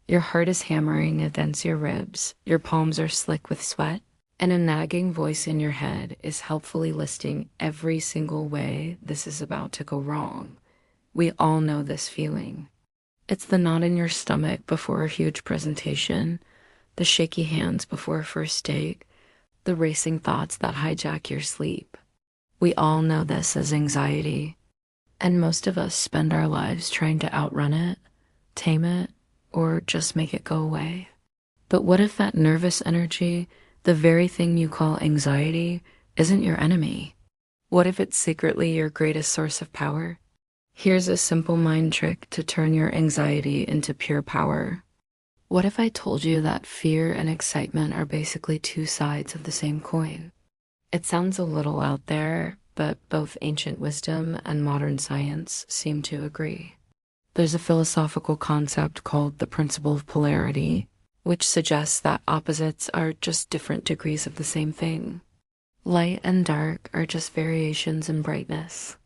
Your heart is hammering against your ribs, your palms are slick with sweat, and a nagging voice in your head is helpfully listing every single way this is about to go wrong. We all know this feeling. It's the knot in your stomach before a huge presentation, the shaky hands before a first date, the racing thoughts that hijack your sleep. We all know this as anxiety, and most of us spend our lives trying to outrun it, tame it, or just make it go away. But what if that nervous energy, the very thing you call anxiety, isn't your enemy? What if it's secretly your greatest source of power? Here's a simple mind trick to turn your anxiety into pure power. What if I told you that fear and excitement are basically two sides of the same coin? It sounds a little out there, but both ancient wisdom and modern science seem to agree. There's a philosophical concept called the principle of polarity, which suggests that opposites are just different degrees of the same thing. Light and dark are just variations in brightness.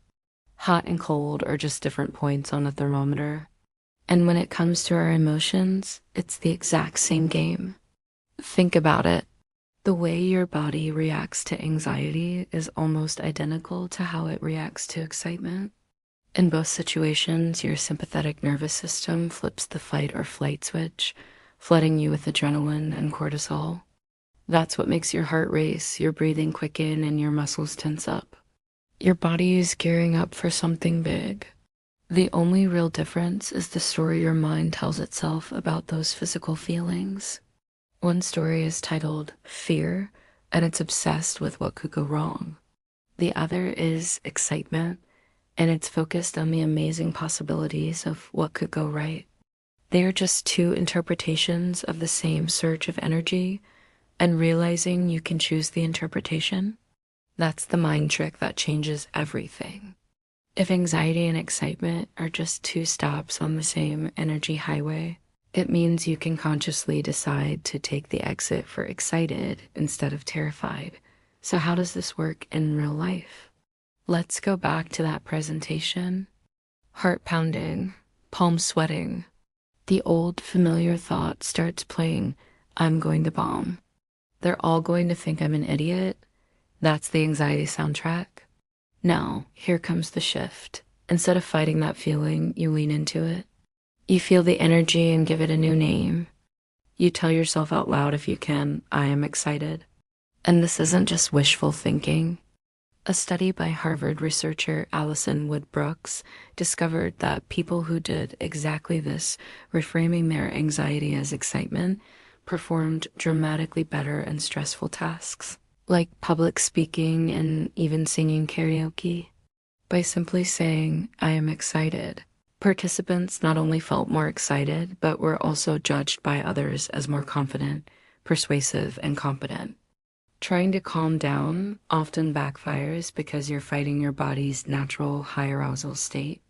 Hot and cold are just different points on a thermometer. And when it comes to our emotions, it's the exact same game. Think about it. The way your body reacts to anxiety is almost identical to how it reacts to excitement. In both situations, your sympathetic nervous system flips the fight or flight switch, flooding you with adrenaline and cortisol. That's what makes your heart race, your breathing quicken, and your muscles tense up. Your body is gearing up for something big. The only real difference is the story your mind tells itself about those physical feelings. One story is titled Fear, and it's obsessed with what could go wrong. The other is Excitement, and it's focused on the amazing possibilities of what could go right. They are just two interpretations of the same surge of energy, and realizing you can choose the interpretation, that's the mind trick that changes everything. If anxiety and excitement are just two stops on the same energy highway, it means you can consciously decide to take the exit for excited instead of terrified. So how does this work in real life? Let's go back to that presentation. Heart pounding, palms sweating. The old familiar thought starts playing, I'm going to bomb. They're all going to think I'm an idiot. That's the anxiety soundtrack. Now, here comes the shift. Instead of fighting that feeling, you lean into it. You feel the energy and give it a new name. You tell yourself out loud if you can, I am excited. And this isn't just wishful thinking. A study by Harvard researcher Alison Wood Brooks discovered that people who did exactly this, reframing their anxiety as excitement, performed dramatically better in stressful tasks, like public speaking and even singing karaoke. By simply saying, I am excited, participants not only felt more excited, but were also judged by others as more confident, persuasive, and competent. Trying to calm down often backfires because you're fighting your body's natural high arousal state.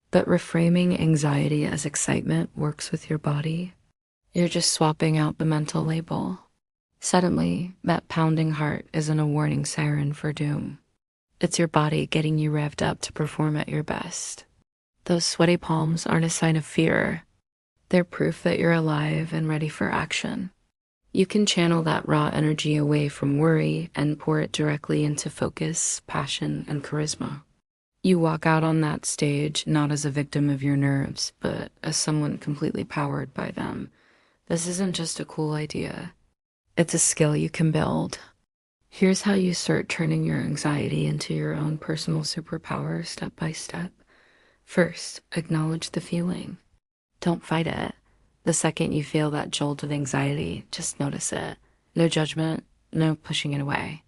But reframing anxiety as excitement works with your body. You're just swapping out the mental label. Suddenly, that pounding heart isn't a warning siren for doom. It's your body getting you revved up to perform at your best. Those sweaty palms aren't a sign of fear. They're proof that you're alive and ready for action. You can channel that raw energy away from worry and pour it directly into focus, passion, and charisma. You walk out on that stage not as a victim of your nerves, but as someone completely powered by them. This isn't just a cool idea. It's a skill you can build. Here's how you start turning your anxiety into your own personal superpower step by step. First, acknowledge the feeling. Don't fight it. The second you feel that jolt of anxiety, just notice it. No judgment, no pushing it away.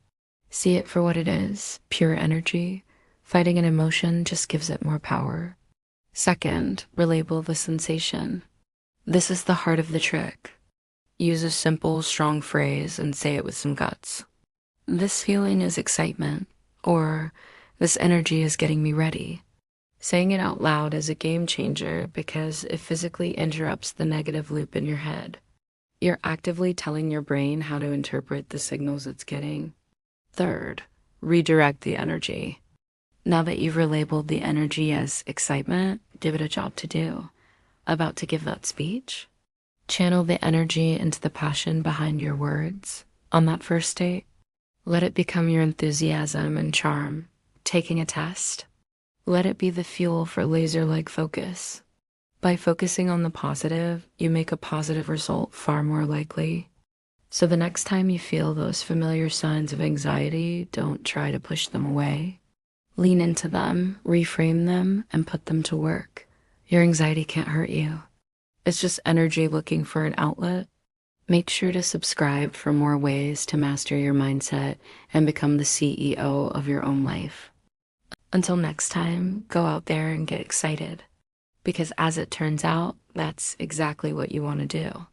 See it for what it is, pure energy. Fighting an emotion just gives it more power. Second, relabel the sensation. This is the heart of the trick. Use a simple, strong phrase and say it with some guts. This feeling is excitement, or this energy is getting me ready. Saying it out loud is a game changer because it physically interrupts the negative loop in your head. You're actively telling your brain how to interpret the signals it's getting. Third, redirect the energy. Now that you've relabeled the energy as excitement, give it a job to do. About to give that speech? Channel the energy into the passion behind your words on that first date. Let it become your enthusiasm and charm. Taking a test, let it be the fuel for laser-like focus. By focusing on the positive, you make a positive result far more likely. So the next time you feel those familiar signs of anxiety, don't try to push them away. Lean into them, reframe them, and put them to work. Your anxiety can't hurt you. It's just energy looking for an outlet. Make sure to subscribe for more ways to master your mindset and become the CEO of your own life. Until next time, go out there and get excited. Because as it turns out, that's exactly what you want to do.